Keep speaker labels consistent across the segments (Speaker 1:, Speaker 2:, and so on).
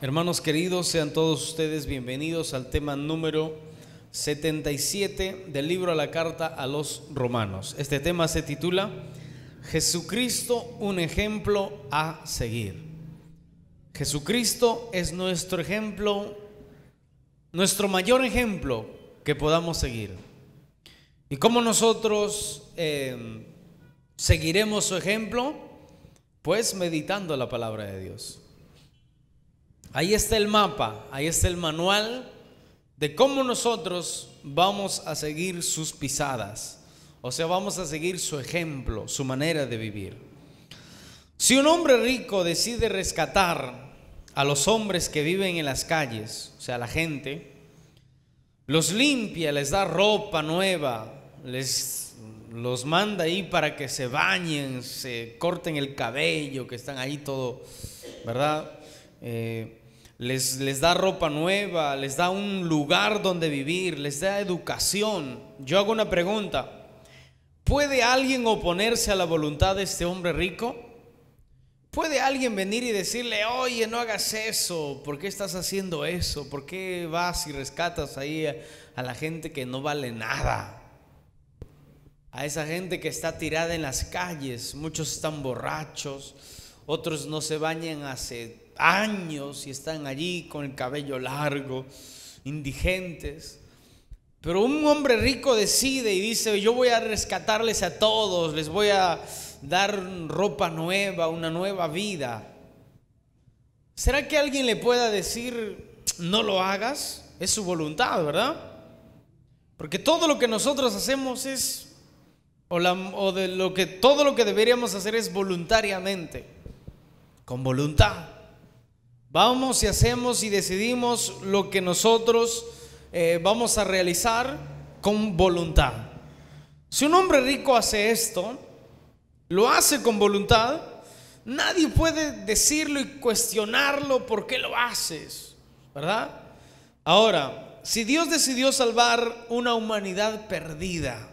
Speaker 1: Hermanos queridos, sean todos ustedes bienvenidos al tema número 77 del libro a la carta a los romanos. Este tema se titula Jesucristo, un ejemplo a seguir. Jesucristo es nuestro ejemplo, nuestro mayor ejemplo que podamos seguir. ¿Y cómo nosotros seguiremos su ejemplo? Pues meditando la palabra de Dios. Ahí está el mapa, ahí está el manual de cómo nosotros vamos a seguir sus pisadas. O sea, vamos a seguir su ejemplo, su manera de vivir. Si un hombre rico decide rescatar a los hombres que viven en las calles, o sea, la gente, los limpia, les da ropa nueva, los manda ahí para que se bañen, se corten el cabello, que están ahí todo, ¿verdad? Les da ropa nueva, les da un lugar donde vivir, les da educación. Yo hago una pregunta: ¿puede alguien oponerse a la voluntad de este hombre rico? ¿Puede alguien venir y decirle: oye, no hagas eso, ¿por qué estás haciendo eso? ¿Por qué vas y rescatas ahí a la gente que no vale nada? A esa gente que está tirada en las calles. Muchos están borrachos, otros no se bañan hace años y están allí con el cabello largo, indigentes. Pero un hombre rico decide y dice: yo voy a rescatarles a todos, les voy a dar ropa nueva, una nueva vida. ¿Será que alguien le pueda decir: no lo hagas? Es su voluntad, ¿verdad? Porque todo lo que nosotros hacemos es todo lo que deberíamos hacer es voluntariamente, con voluntad. Vamos y hacemos y decidimos lo que nosotros vamos a realizar con voluntad. Si un hombre rico hace esto, lo hace con voluntad, nadie puede decirlo y cuestionarlo por qué lo haces, ¿verdad? Ahora, si Dios decidió salvar una humanidad perdida,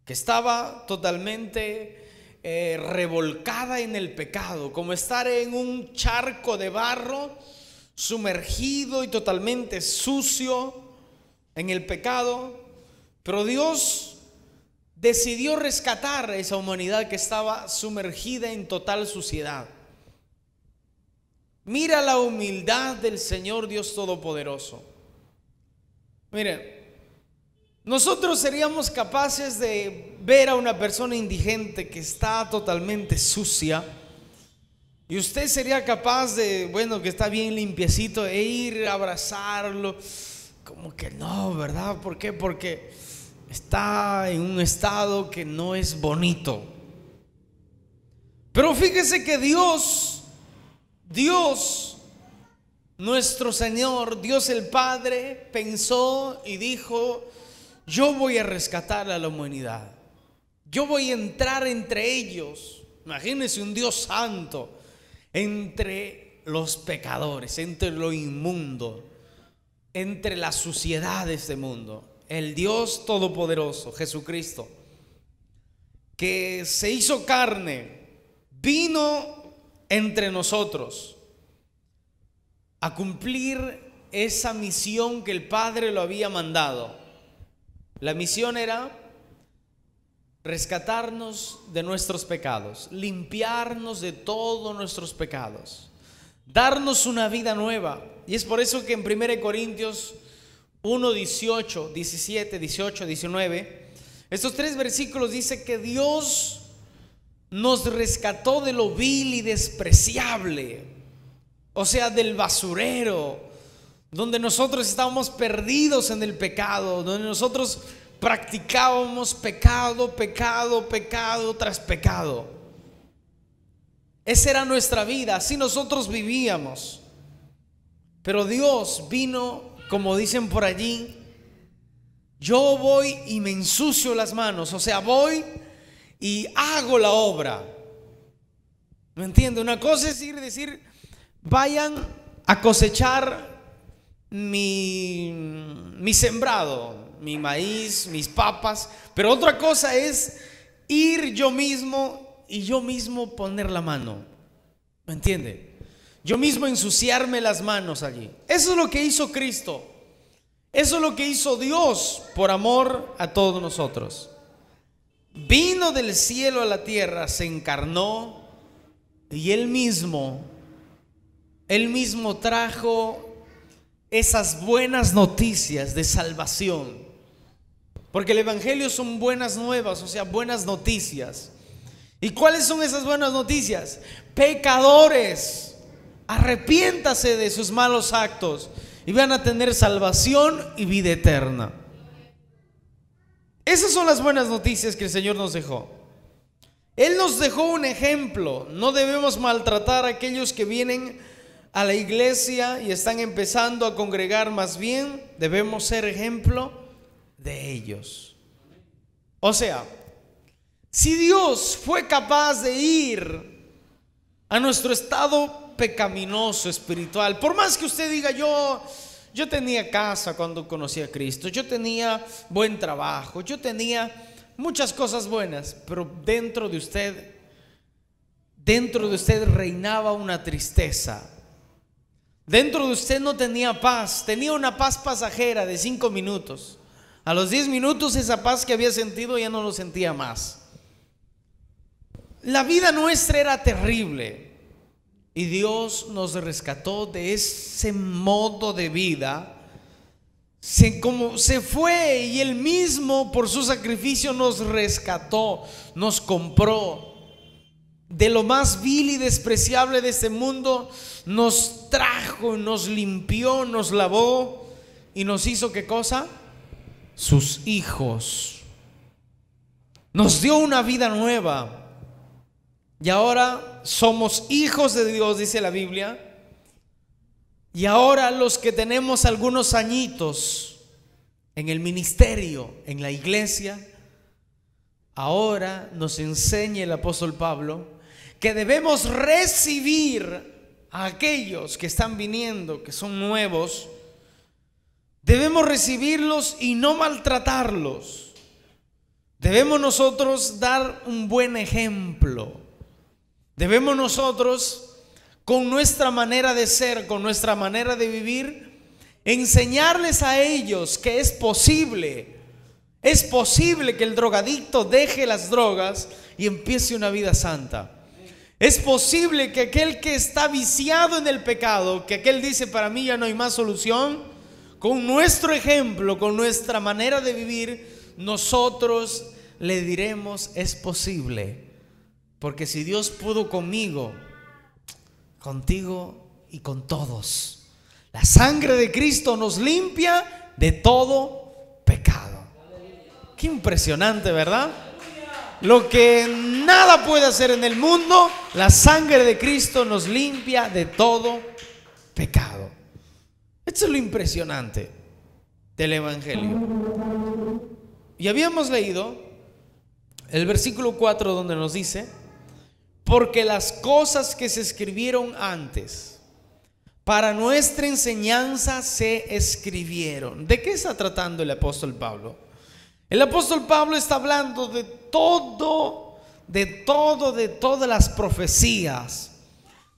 Speaker 1: que estaba totalmente revolcada en el pecado, como estar en un charco de barro, sumergido y totalmente sucio en el pecado, pero Dios decidió rescatar a esa humanidad que estaba sumergida en total suciedad. Mira la humildad del Señor Dios Todopoderoso. Mire, nosotros seríamos capaces de ver a una persona indigente que está totalmente sucia, y usted sería capaz de, que está bien limpiecito, e ir a abrazarlo. Como que no, ¿verdad? ¿Por qué? Porque está en un estado que no es bonito. Pero fíjese que Dios, nuestro Señor, Dios el Padre, pensó y dijo: yo voy a rescatar a la humanidad, yo voy a entrar entre ellos. Imagínense un Dios santo entre los pecadores, entre lo inmundo, entre la suciedad de este mundo. El Dios Todopoderoso, Jesucristo, que se hizo carne, vino entre nosotros a cumplir esa misión que el Padre lo había mandado. La misión era rescatarnos de nuestros pecados, limpiarnos de todos nuestros pecados, darnos una vida nueva. Y es por eso que en 1 Corintios 1, 18, 17, 18, 19, estos tres versículos dice que Dios nos rescató de lo vil y despreciable, o sea, del basurero, donde nosotros estábamos perdidos en el pecado, donde nosotros practicábamos pecado tras pecado. Esa era nuestra vida, así nosotros vivíamos. Pero Dios vino, como dicen por allí: yo voy y me ensucio las manos, o sea, voy y hago la obra. ¿Me entiende? Una cosa es ir y decir: vayan a cosechar mi sembrado, mi maíz, mis papas. Pero otra cosa es ir yo mismo y yo mismo poner la mano. ¿Me entiende? yo mismo ensuciarme las manos allí. Eso es lo que hizo Cristo. Eso es lo que hizo Dios por amor a todos nosotros. Vino del cielo a la tierra, se encarnó y Él mismo trajo esas buenas noticias de salvación. Porque el evangelio son buenas nuevas, o sea, buenas noticias. ¿Y cuáles son esas buenas noticias? Pecadores, arrepiéntase de sus malos actos y van a tener salvación y vida eterna. Esas son las buenas noticias que el Señor nos dejó. Él nos dejó un ejemplo. No debemos maltratar a aquellos que vienen a la iglesia y están empezando a congregar. Más bien debemos ser ejemplo de ellos. O sea, si Dios fue capaz de ir a nuestro estado pecaminoso espiritual, por más que usted diga yo tenía casa cuando conocí a Cristo, yo tenía buen trabajo, yo tenía muchas cosas buenas, pero dentro de usted reinaba una tristeza. Dentro de usted no tenía paz, tenía una paz pasajera de 5 minutos. A los 10 minutos esa paz que había sentido ya no lo sentía más. La vida nuestra era terrible y Dios nos rescató de ese modo de vida. Como se fue y Él mismo por su sacrificio nos rescató, nos compró de lo más vil y despreciable de este mundo, nos trajo, nos limpió, nos lavó y nos hizo ¿qué cosa? Sus hijos. Nos dio una vida nueva. Y ahora somos hijos de Dios, dice la Biblia. Y ahora los que tenemos algunos añitos en el ministerio, en la iglesia, ahora nos enseña el apóstol Pablo que debemos recibir a aquellos que están viniendo, que son nuevos. Debemos recibirlos y no maltratarlos. Debemos nosotros dar un buen ejemplo. Debemos nosotros, con nuestra manera de ser, con nuestra manera de vivir, enseñarles a ellos que es posible que el drogadicto deje las drogas y empiece una vida santa. Es posible que aquel que está viciado en el pecado, que aquel dice para mí ya no hay más solución, con nuestro ejemplo, con nuestra manera de vivir, nosotros le diremos es posible. Porque si Dios pudo conmigo, contigo y con todos. La sangre de Cristo nos limpia de todo pecado. Qué impresionante, ¿verdad? Lo que nada puede hacer en el mundo, la sangre de Cristo nos limpia de todo pecado. Esto es lo impresionante del evangelio. Y habíamos leído el versículo 4 donde nos dice: porque las cosas que se escribieron antes para nuestra enseñanza se escribieron. ¿De qué está tratando el apóstol Pablo? El apóstol Pablo está hablando de todas las profecías,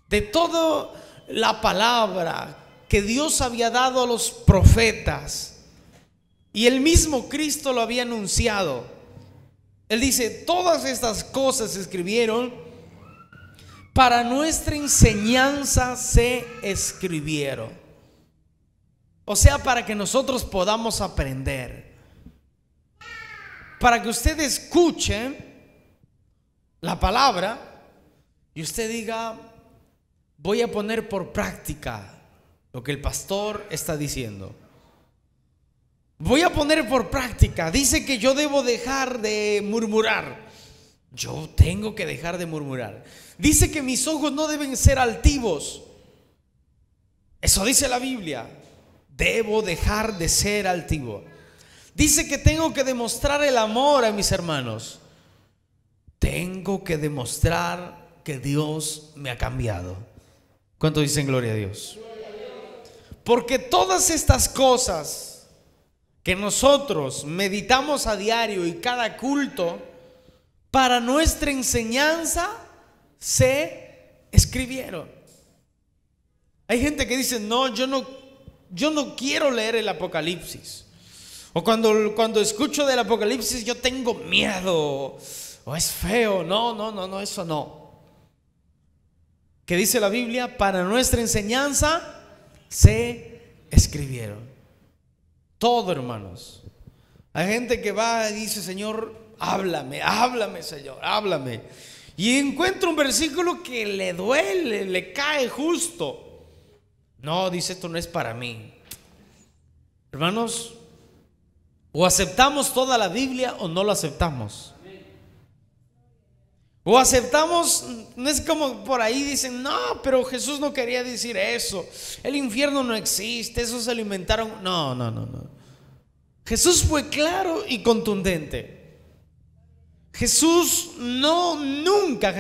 Speaker 1: de toda la palabra que Dios había dado a los profetas, y el mismo Cristo lo había anunciado. Él dice: todas estas cosas se escribieron para nuestra enseñanza, se escribieron. O sea, para que nosotros podamos aprender, para que usted escuche la palabra y usted diga: voy a poner por práctica lo que el pastor está diciendo. Voy a poner por práctica. Dice que yo debo dejar de murmurar. Yo tengo que dejar de murmurar. Dice que mis ojos no deben ser altivos. Eso dice la Biblia. Debo dejar de ser altivo. Dice que tengo que demostrar el amor a mis hermanos. Tengo que demostrar que Dios me ha cambiado. ¿Cuánto dicen gloria a Dios? Porque todas estas cosas que nosotros meditamos a diario y cada culto, para nuestra enseñanza se escribieron. Hay gente que dice, no, yo no quiero leer el Apocalipsis. O cuando escucho del Apocalipsis yo tengo miedo. O es feo. No, eso no. ¿Qué dice la Biblia? Para nuestra enseñanza se escribieron. Todo, hermanos. Hay gente que va y dice, Señor, háblame, Señor, háblame. Y encuentra un versículo que le duele, le cae justo. No, dice, esto no es para mí. Hermanos, o aceptamos toda la Biblia o no lo aceptamos. O aceptamos, no es como por ahí dicen, no, pero Jesús no quería decir eso. El infierno no existe, eso se lo inventaron. No. Jesús fue claro y contundente. Jesús nunca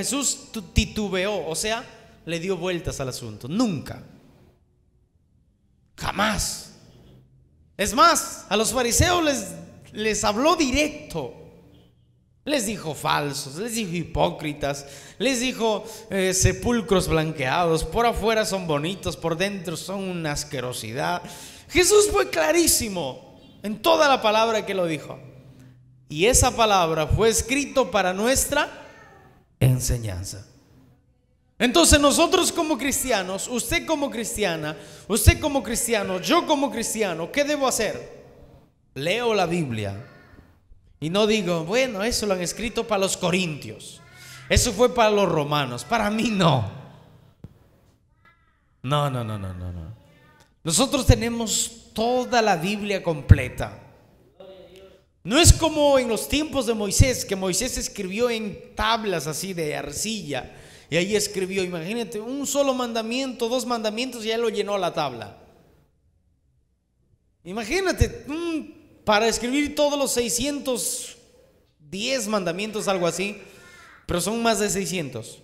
Speaker 1: titubeó, o sea, le dio vueltas al asunto. Nunca. Jamás. Es más, a los fariseos les habló directo. Les dijo falsos, les dijo hipócritas, les dijo sepulcros blanqueados. Por afuera son bonitos, por dentro son una asquerosidad. Jesús fue clarísimo en toda la palabra que lo dijo. Y esa palabra fue escrito para nuestra enseñanza. Entonces nosotros como cristianos, usted como cristiana, usted como cristiano, yo como cristiano, ¿qué debo hacer? Leo la Biblia. Y no digo, bueno, eso lo han escrito para los corintios, eso fue para los romanos. Para mí no. No. Nosotros tenemos toda la Biblia completa. No es como en los tiempos de Moisés, que Moisés escribió en tablas así de arcilla. Y ahí escribió, imagínate, un solo mandamiento, 2 mandamientos y ya lo llenó la tabla. Imagínate, para escribir todos los 610 mandamientos, algo así, pero son más de 600.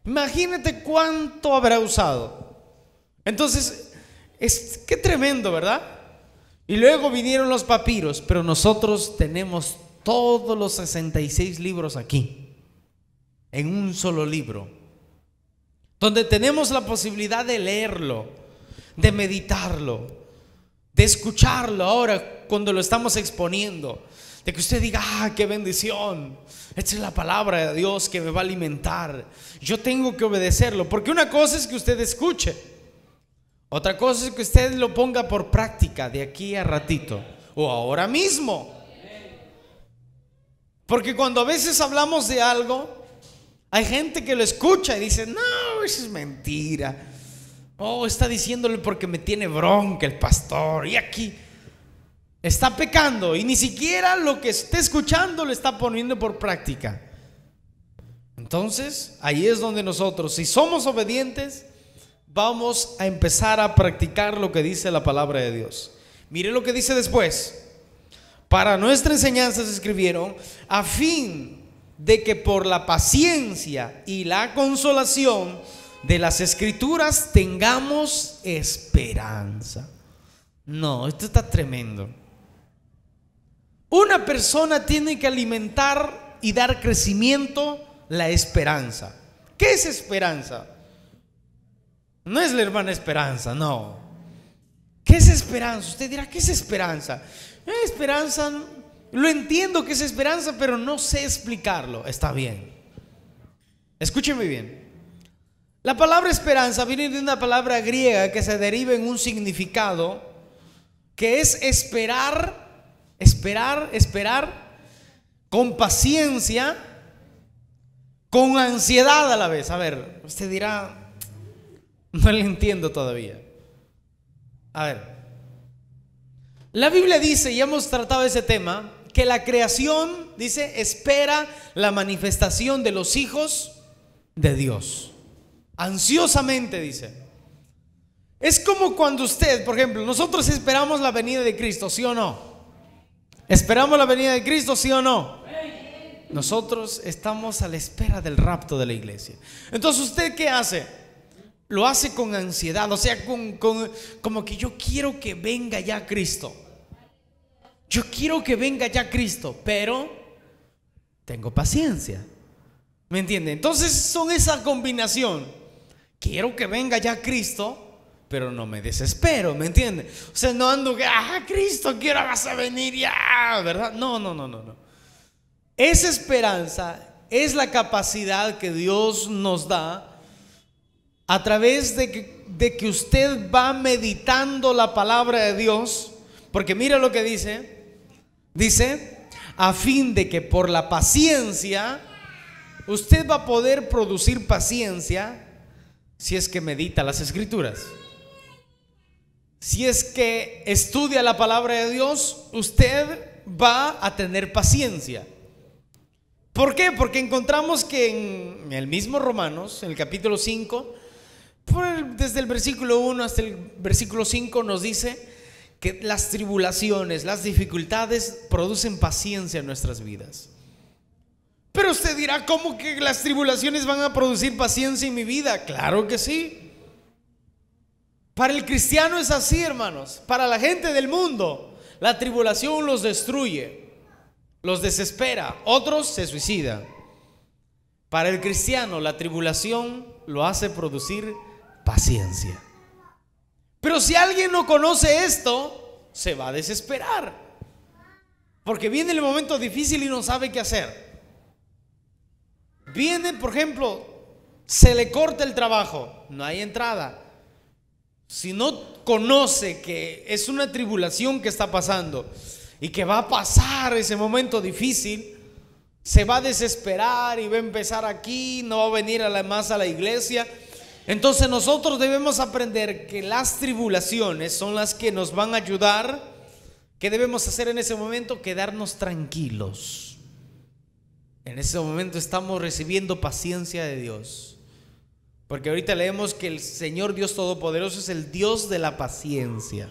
Speaker 1: Imagínate cuánto habrá usado. Entonces, qué tremendo, ¿verdad? Y luego vinieron los papiros, pero nosotros tenemos todos los 66 libros aquí, en un solo libro, donde tenemos la posibilidad de leerlo, de meditarlo, de escucharlo ahora cuando lo estamos exponiendo, de que usted diga, qué bendición, esta es la palabra de Dios que me va a alimentar, yo tengo que obedecerlo. Porque una cosa es que usted escuche, otra cosa es que usted lo ponga por práctica de aquí a ratito o ahora mismo. Porque cuando a veces hablamos de algo, hay gente que lo escucha y dice, no, eso es mentira. Está diciéndole porque me tiene bronca el pastor. Y aquí está pecando y ni siquiera lo que esté escuchando lo está poniendo por práctica. Entonces, ahí es donde nosotros, si somos obedientes, vamos a empezar a practicar lo que dice la palabra de Dios. Mire lo que dice después. Para nuestra enseñanza se escribieron a fin de que por la paciencia y la consolación de las Escrituras tengamos esperanza. No, esto está tremendo. Una persona tiene que alimentar y dar crecimiento la esperanza. ¿Qué es esperanza? No es la hermana Esperanza, no. ¿Qué es esperanza? Usted dirá, ¿qué es esperanza? Esperanza, lo entiendo que es esperanza, pero no sé explicarlo. Está bien. Escúcheme bien. La palabra esperanza viene de una palabra griega que se deriva en un significado que es esperar con paciencia, con ansiedad a la vez. A ver, usted dirá, no le entiendo todavía. A ver, la Biblia dice, y hemos tratado ese tema, que la creación, dice, espera la manifestación de los hijos de Dios. Ansiosamente, dice. Es como cuando usted, por ejemplo, nosotros esperamos la venida de Cristo, ¿sí o no? ¿Esperamos la venida de Cristo, sí o no? Nosotros estamos a la espera del rapto de la iglesia. Entonces, ¿usted qué hace? Lo hace con ansiedad, o sea, como que yo quiero que venga ya Cristo. Yo quiero que venga ya Cristo, pero tengo paciencia. ¿Me entiende? Entonces son esa combinación. Quiero que venga ya Cristo, pero no me desespero, ¿me entiende? O sea, no ando que, Cristo, ¿qué hora vas a venir ya? ¿Verdad? No. Esa esperanza es la capacidad que Dios nos da a través de que usted va meditando la palabra de Dios. Porque mira lo que dice, a fin de que por la paciencia, usted va a poder producir paciencia si es que medita las Escrituras. Si es que estudia la palabra de Dios, usted va a tener paciencia. ¿Por qué? Porque encontramos que en el mismo Romanos, en el capítulo 5, desde el versículo 1 hasta el versículo 5 nos dice que las tribulaciones, las dificultades producen paciencia en nuestras vidas. Pero usted dirá, ¿cómo que las tribulaciones van a producir paciencia en mi vida? Claro que sí. Para el cristiano es así, hermanos. Para la gente del mundo, la tribulación los destruye, los desespera, otros se suicidan. Para el cristiano, la tribulación lo hace producir paciencia. Pero si alguien no conoce esto, se va a desesperar, porque viene el momento difícil y no sabe qué hacer. Viene, por ejemplo, se le corta el trabajo, no hay entrada. Si no conoce que es una tribulación que está pasando y que va a pasar ese momento difícil, se va a desesperar y va a empezar aquí, no va a venir más a la iglesia. Entonces nosotros debemos aprender que las tribulaciones son las que nos van a ayudar. ¿Qué debemos hacer en ese momento? Quedarnos tranquilos. En ese momento estamos recibiendo paciencia de Dios. Porque ahorita leemos que el Señor Dios Todopoderoso es el Dios de la paciencia.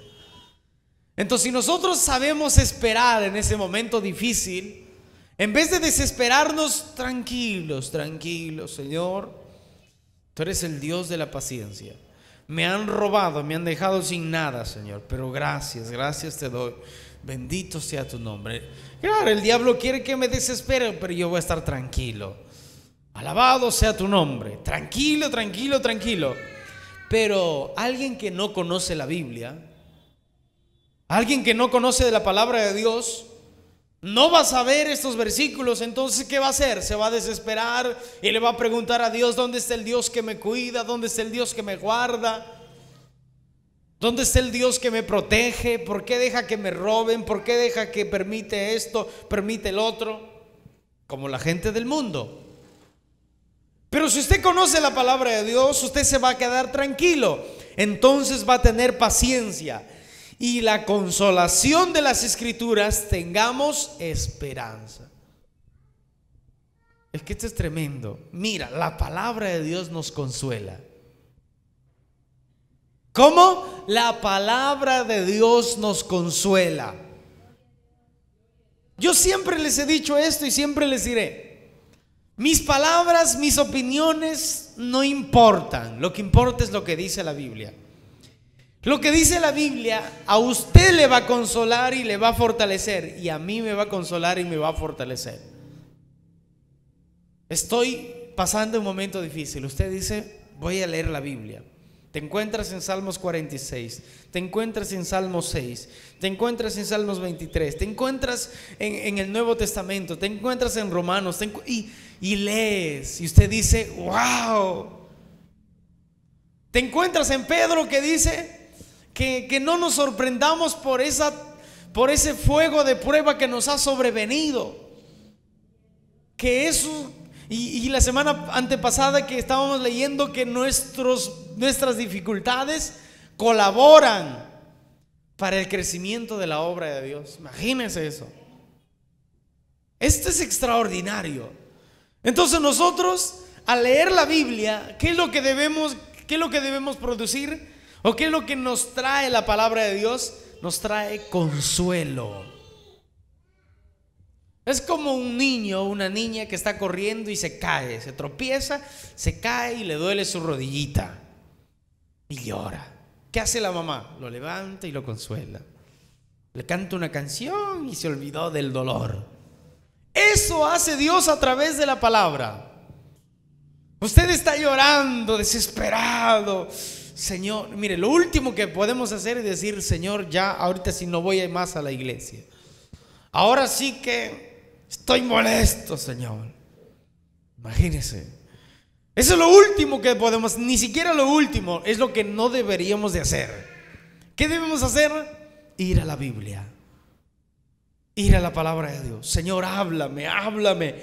Speaker 1: Entonces, si nosotros sabemos esperar en ese momento difícil, en vez de desesperarnos, tranquilos, Señor, tú eres el Dios de la paciencia. Me han robado, me han dejado sin nada, Señor, pero gracias te doy. Bendito sea tu nombre. Claro, el diablo quiere que me desespere, pero yo voy a estar tranquilo. Alabado sea tu nombre. Tranquilo. Pero alguien que no conoce la Biblia, alguien que no conoce de la palabra de Dios, no va a saber estos versículos. Entonces, ¿qué va a hacer? Se va a desesperar y le va a preguntar a Dios: ¿dónde está el Dios que me cuida? ¿Dónde está el Dios que me guarda? ¿Dónde está el Dios que me protege? ¿Por qué deja que me roben? ¿Por qué deja que permite esto, permite el otro? Como la gente del mundo. Pero si usted conoce la palabra de Dios, usted se va a quedar tranquilo. Entonces va a tener paciencia. Y la consolación de las Escrituras, tengamos esperanza. Es que esto es tremendo. Mira, la palabra de Dios nos consuela. ¿Cómo? La palabra de Dios nos consuela. Yo siempre les he dicho esto y siempre les diré: mis palabras, mis opiniones no importan. Lo que importa es lo que dice la Biblia. Lo que dice la Biblia a usted le va a consolar y le va a fortalecer, y a mí me va a consolar y me va a fortalecer. Estoy pasando un momento difícil. Usted dice: voy a leer la Biblia. Te encuentras en Salmos 46, te encuentras en Salmos 6, te encuentras en Salmos 23, te encuentras en el Nuevo Testamento, te encuentras en Romanos, y lees, y usted dice: wow. Te encuentras en Pedro, que dice que no nos sorprendamos por ese fuego de prueba que nos ha sobrevenido. Que eso, y la semana antepasada que estábamos leyendo que nuestras dificultades colaboran para el crecimiento de la obra de Dios. Imagínense eso. Esto es extraordinario. Entonces nosotros, al leer la Biblia, ¿qué es lo que debemos producir? ¿O qué es lo que nos trae la palabra de Dios? Nos trae consuelo. Es como un niño o una niña que está corriendo y se cae, se tropieza, se cae y le duele su rodillita y llora. ¿Qué hace la mamá? Lo levanta y lo consuela. Le canta una canción y se olvidó del dolor. Eso hace Dios a través de la palabra. Usted está llorando, desesperado, Señor, mire, lo último que podemos hacer es decir, Señor, ya ahorita sí no voy más a la iglesia. Ahora sí que estoy molesto, Señor. Imagínese. Eso es lo último que podemos, ni siquiera lo último, es lo que no deberíamos de hacer. ¿Qué debemos hacer? Ir a la Biblia, ir a la palabra de Dios. Señor, háblame, háblame.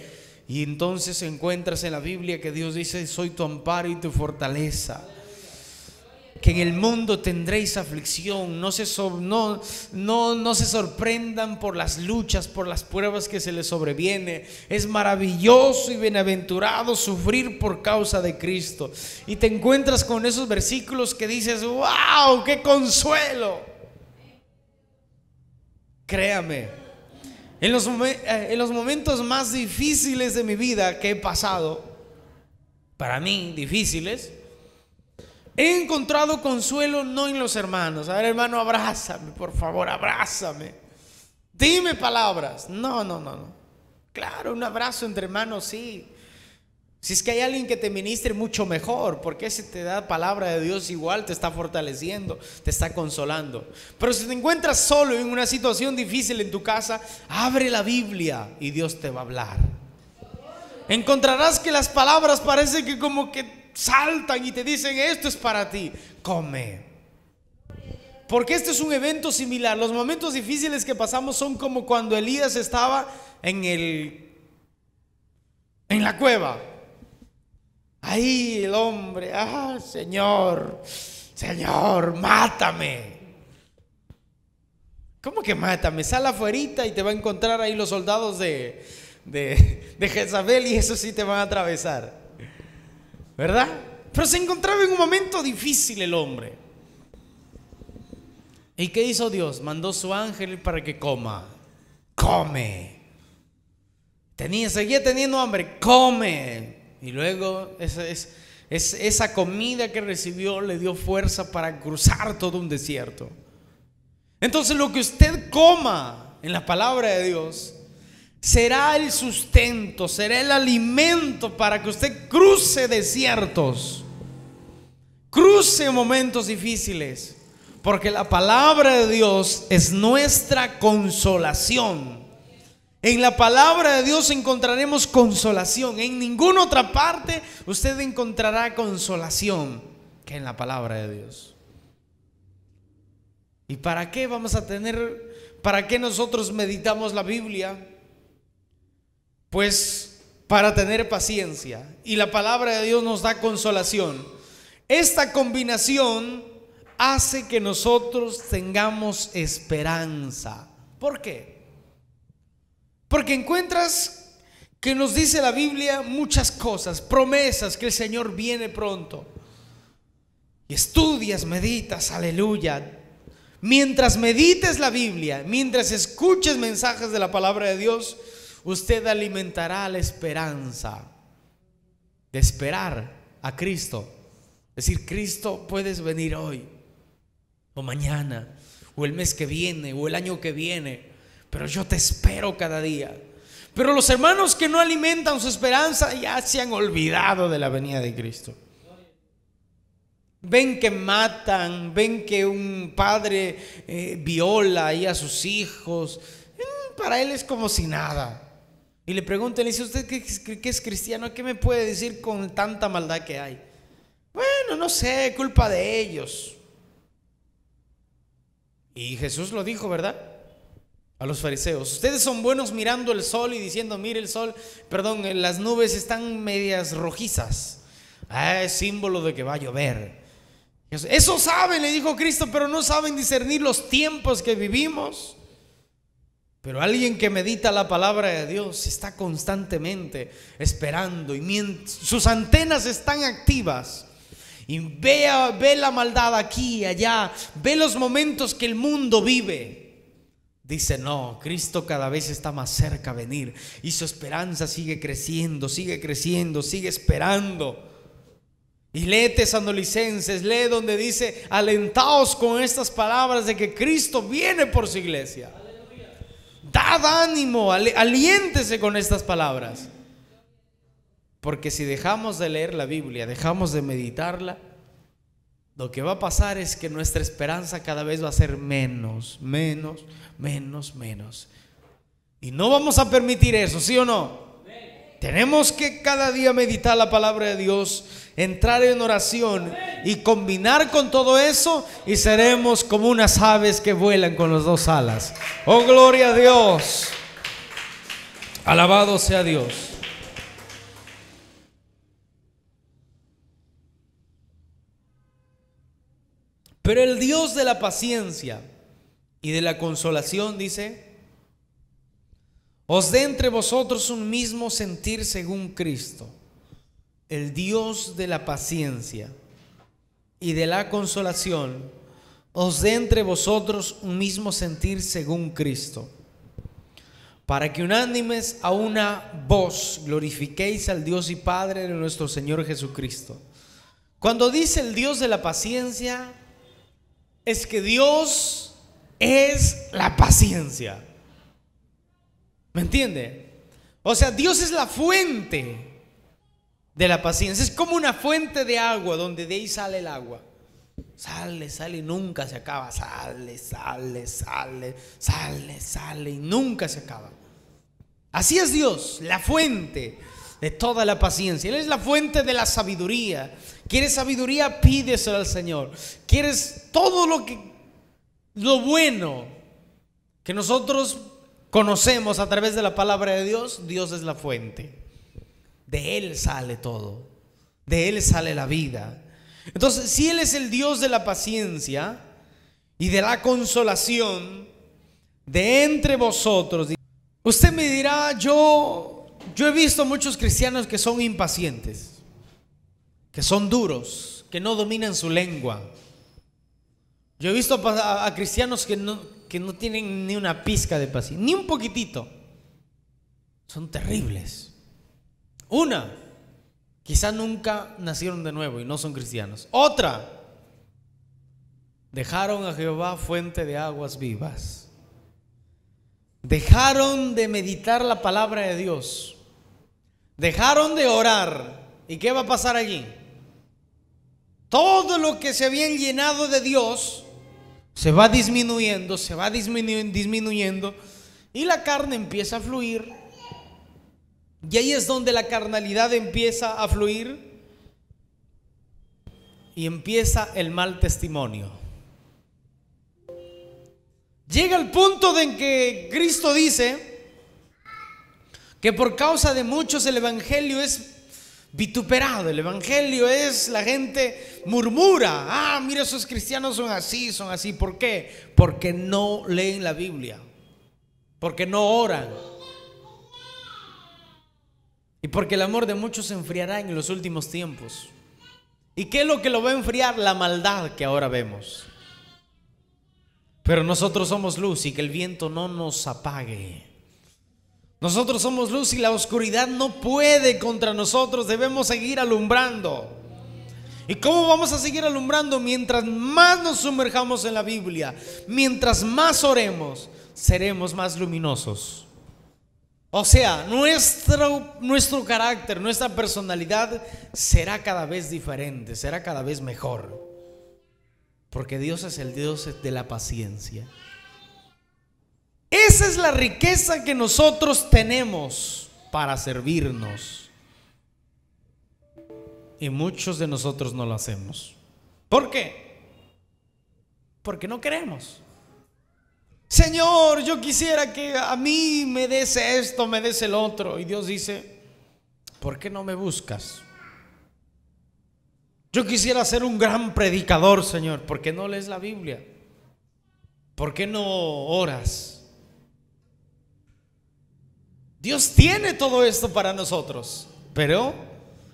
Speaker 1: Y entonces encuentras en la Biblia que Dios dice: soy tu amparo y tu fortaleza, que en el mundo tendréis aflicción. No se sorprendan por las luchas, por las pruebas que se les sobreviene. Es maravilloso y bienaventurado sufrir por causa de Cristo. Y te encuentras con esos versículos que dices: ¡wow! ¡Qué consuelo! Créame, en los momentos más difíciles de mi vida que he pasado, para mí difíciles, he encontrado consuelo no en los hermanos. A ver, hermano, abrázame, por favor, abrázame. Dime palabras. No. Claro, un abrazo entre hermanos, sí. Si es que hay alguien que te ministre, mucho mejor, porque ese te da palabra de Dios, igual te está fortaleciendo, te está consolando. Pero si te encuentras solo en una situación difícil en tu casa, abre la Biblia y Dios te va a hablar. Encontrarás que las palabras parece que como que saltan y te dicen: esto es para ti, come. Porque este es un evento similar. Los momentos difíciles que pasamos son como cuando Elías estaba en la cueva. Ahí el hombre: Señor, mátame. ¿Cómo que mátame? Sal afuerita y te va a encontrar ahí los soldados de Jezabel, y eso sí te van a atravesar, ¿verdad? Pero se encontraba en un momento difícil el hombre. ¿Y qué hizo Dios? Mandó su ángel para que coma. Come. Seguía teniendo hambre. Come. Y luego esa comida que recibió le dio fuerza para cruzar todo un desierto. Entonces, lo que usted coma en la palabra de Dios será el sustento, será el alimento para que usted cruce desiertos, cruce momentos difíciles, porque la palabra de Dios es nuestra consolación. En la palabra de Dios encontraremos consolación. En ninguna otra parte usted encontrará consolación que en la palabra de Dios. ¿Y para qué para qué nosotros meditamos la Biblia? Pues para tener paciencia, y la palabra de Dios nos da consolación. Esta combinación hace que nosotros tengamos esperanza. ¿Por qué? Porque encuentras que nos dice la Biblia muchas cosas, promesas que el Señor viene pronto. Y estudias, meditas, aleluya. Mientras medites la Biblia, mientras escuches mensajes de la palabra de Dios, usted alimentará la esperanza de esperar a Cristo. Es decir: Cristo, puedes venir hoy, o mañana, o el mes que viene, o el año que viene, pero yo te espero cada día. Pero los hermanos que no alimentan su esperanza ya se han olvidado de la venida de Cristo. Ven que matan, ven que un padre viola ahí a sus hijos. Para él es como si nada. Y le preguntan, le dice: ¿usted qué es cristiano? ¿Qué me puede decir con tanta maldad que hay? Bueno, no sé, culpa de ellos. Y Jesús lo dijo, ¿verdad? A los fariseos: ustedes son buenos mirando el sol y diciendo: mire el sol, las nubes están medias rojizas. Es símbolo de que va a llover. Eso saben, le dijo Cristo, pero no saben discernir los tiempos que vivimos. Pero alguien que medita la palabra de Dios está constantemente esperando, y sus antenas están activas, y ve la maldad aquí y allá, ve los momentos que el mundo vive. Dice: no, Cristo cada vez está más cerca a venir, y su esperanza sigue creciendo, sigue esperando. Y lee Tesalonicenses, lee donde dice: alentaos con estas palabras de que Cristo viene por su iglesia. Dad ánimo, aliéntese con estas palabras. Porque si dejamos de leer la Biblia, dejamos de meditarla, lo que va a pasar es que nuestra esperanza cada vez va a ser menos, menos, menos, menos. Y no vamos a permitir eso, ¿sí o no? Tenemos que cada día meditar la palabra de Dios, entrar en oración y combinar con todo eso, y seremos como unas aves que vuelan con las dos alas. Oh, gloria a Dios. Alabado sea Dios. Pero el Dios de la paciencia y de la consolación, dice, os dé entre vosotros un mismo sentir según Cristo. El Dios de la paciencia y de la consolación os dé entre vosotros un mismo sentir según Cristo, para que unánimes a una voz glorifiquéis al Dios y Padre de nuestro Señor Jesucristo. Cuando dice el Dios de la paciencia, es que Dios es la paciencia. ¿Me entiende? O sea, Dios es la fuente de la paciencia. Es como una fuente de agua donde de ahí sale el agua. Sale, sale y nunca se acaba. Sale, sale, sale, sale, sale y nunca se acaba. Así es Dios, la fuente de toda la paciencia. Él es la fuente de la sabiduría. ¿Quieres sabiduría? Pídeselo al Señor. ¿Quieres todo lo bueno que nosotros conocemos a través de la palabra de Dios? Dios es la fuente. De Él sale todo. De Él sale la vida. Entonces, si Él es el Dios de la paciencia y de la consolación de entre vosotros, usted me dirá, yo he visto muchos cristianos que son impacientes, que son duros, que no dominan su lengua. Yo he visto a cristianos que no tienen ni una pizca de paciencia, ni un poquitito. Son terribles. Una, quizá nunca nacieron de nuevo y no son cristianos. Otra, dejaron a Jehová fuente de aguas vivas. Dejaron de meditar la palabra de Dios. Dejaron de orar. ¿Y qué va a pasar allí? Todo lo que se habían llenado de Dios se va disminuyendo, se va disminuyendo, y la carne empieza a fluir. Y ahí es donde la carnalidad empieza a fluir y empieza el mal testimonio. Llega el punto en que Cristo dice que por causa de muchos el evangelio es vituperado. El evangelio es, la gente murmura: ah, mira, esos cristianos son así, son así. ¿Por qué? Porque no leen la Biblia, porque no oran, y porque el amor de muchos se enfriará en los últimos tiempos. ¿Y qué es lo que lo va a enfriar? La maldad que ahora vemos. Pero nosotros somos luz, y que el viento no nos apague. Nosotros somos luz y la oscuridad no puede contra nosotros. Debemos seguir alumbrando. ¿Y cómo vamos a seguir alumbrando? Mientras más nos sumerjamos en la Biblia, mientras más oremos, seremos más luminosos. O sea, nuestro carácter, nuestra personalidad será cada vez diferente, será cada vez mejor. Porque Dios es el Dios de la paciencia. Esa es la riqueza que nosotros tenemos para servirnos. Y muchos de nosotros no lo hacemos. ¿Por qué? Porque no queremos. Señor, yo quisiera que a mí me des esto, me des el otro. Y Dios dice: ¿por qué no me buscas? Yo quisiera ser un gran predicador, Señor. ¿Por qué no lees la Biblia? ¿Por qué no oras? Dios tiene todo esto para nosotros, pero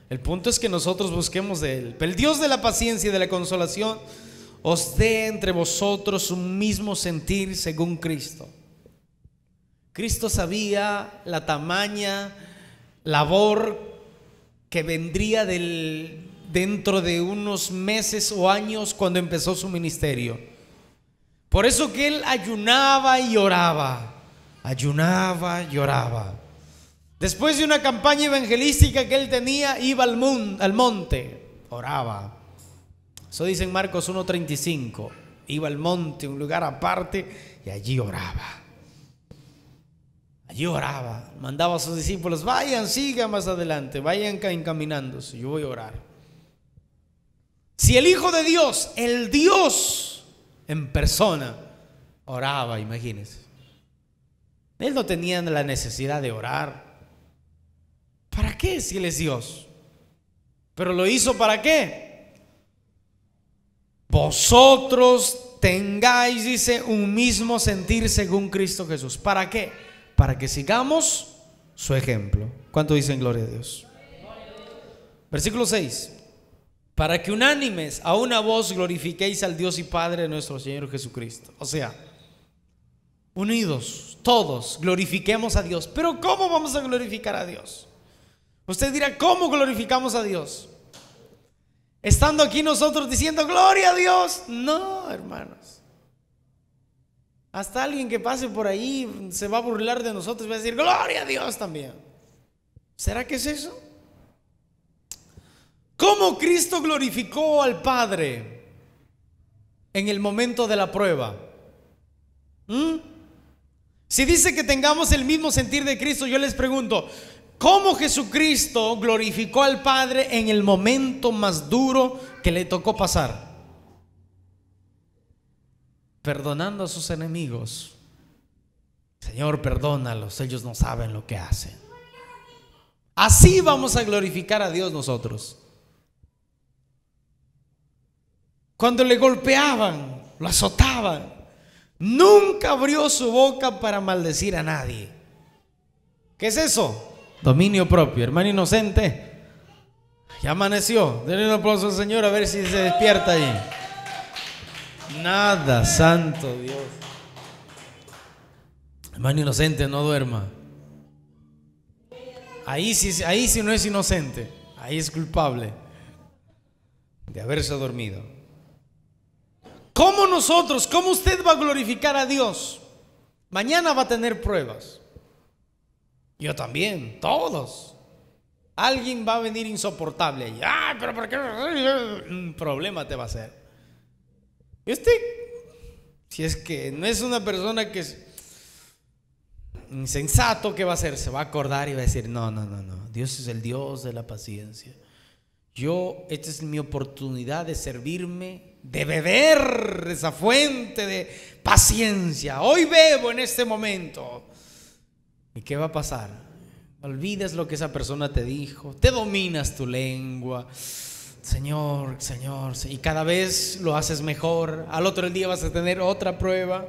Speaker 1: el punto es que nosotros busquemos de Él. El Dios de la paciencia y de la consolación os dé entre vosotros un mismo sentir según Cristo. Cristo sabía la tamaña labor que vendría dentro de unos meses o años cuando empezó su ministerio. Por eso que Él ayunaba y oraba. Ayunaba y oraba. Después de una campaña evangelística que Él tenía, iba al monte, oraba, Eso dice en Marcos 1:35. Iba al monte, un lugar aparte, y allí oraba. Allí oraba. Mandaba a sus discípulos: vayan, sigan más adelante, vayan encaminándose, yo voy a orar. Si el Hijo de Dios, el Dios en persona, oraba, imagínense. Él no tenía la necesidad de orar. ¿Para qué si Él es Dios? Pero lo hizo ¿para qué? Vosotros tengáis, dice, un mismo sentir según Cristo Jesús. ¿Para qué? Para que sigamos su ejemplo. ¿Cuánto dicen gloria a Dios? Versículo 6. Para que unánimes a una voz glorifiquéis al Dios y Padre de nuestro Señor Jesucristo. O sea, unidos, todos, glorifiquemos a Dios. Pero ¿cómo vamos a glorificar a Dios? Usted dirá: ¿cómo glorificamos a Dios? Estando aquí nosotros diciendo gloria a Dios. No, hermanos. Hasta alguien que pase por ahí se va a burlar de nosotros y va a decir gloria a Dios también. ¿Será que es eso? ¿Cómo Cristo glorificó al Padre en el momento de la prueba? Si dice que tengamos el mismo sentir de Cristo, yo les pregunto: ¿cómo Jesucristo glorificó al Padre en el momento más duro que le tocó pasar? Perdonando a sus enemigos. Señor, perdónalos, ellos no saben lo que hacen. Así vamos a glorificar a Dios nosotros. Cuando le golpeaban, lo azotaban, nunca abrió su boca para maldecir a nadie. ¿Qué es eso? Dominio propio. Hermano inocente, ya amaneció. Denle un aplauso al Señor a ver si se despierta allí. Nada, santo Dios. Hermano inocente, no duerma. Ahí sí no es inocente, ahí es culpable de haberse dormido. ¿Cómo nosotros, cómo usted va a glorificar a Dios? Mañana va a tener pruebas. Yo también, todos. Alguien va a venir insoportable y, pero ¿por qué? Un problema te va a hacer. Y usted, si es que no es una persona que es insensato, ¿qué va a hacer? Se va a acordar y va a decir: no, Dios es el Dios de la paciencia. Esta es mi oportunidad de servirme, de beber esa fuente de paciencia. Hoy bebo en este momento. ¿Y qué va a pasar? Olvidas lo que esa persona te dijo, te dominas tu lengua. Señor, y cada vez lo haces mejor. Al otro día vas a tener otra prueba,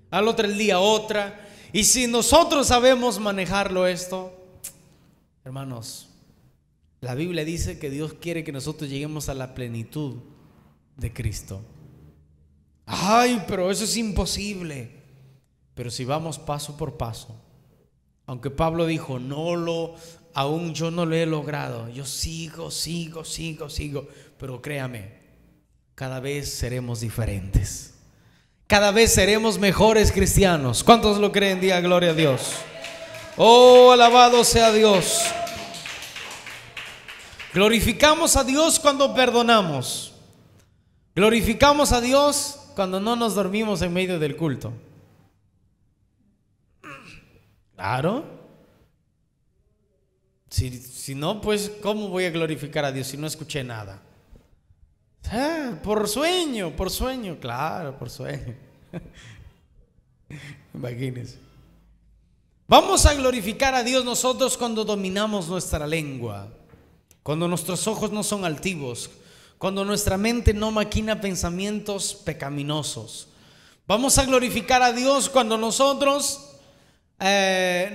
Speaker 1: al otro día otra. Y si nosotros sabemos manejarlo esto, hermanos, la Biblia dice que Dios quiere que nosotros lleguemos a la plenitud de Cristo. Pero eso es imposible. Pero si vamos paso por paso, aunque Pablo dijo: aún yo no lo he logrado, yo sigo, pero créame, cada vez seremos diferentes, cada vez seremos mejores cristianos. ¿Cuántos lo creen? Diga gloria a Dios. Oh, alabado sea Dios. Glorificamos a Dios cuando perdonamos. Glorificamos a Dios cuando no nos dormimos en medio del culto. Claro. Si no, pues ¿cómo voy a glorificar a Dios si no escuché nada? Por sueño, claro, por sueño. Imagínense. Vamos a glorificar a Dios nosotros cuando dominamos nuestra lengua, cuando nuestros ojos no son altivos, cuando nuestra mente no maquina pensamientos pecaminosos. Vamos a glorificar a Dios cuando nosotros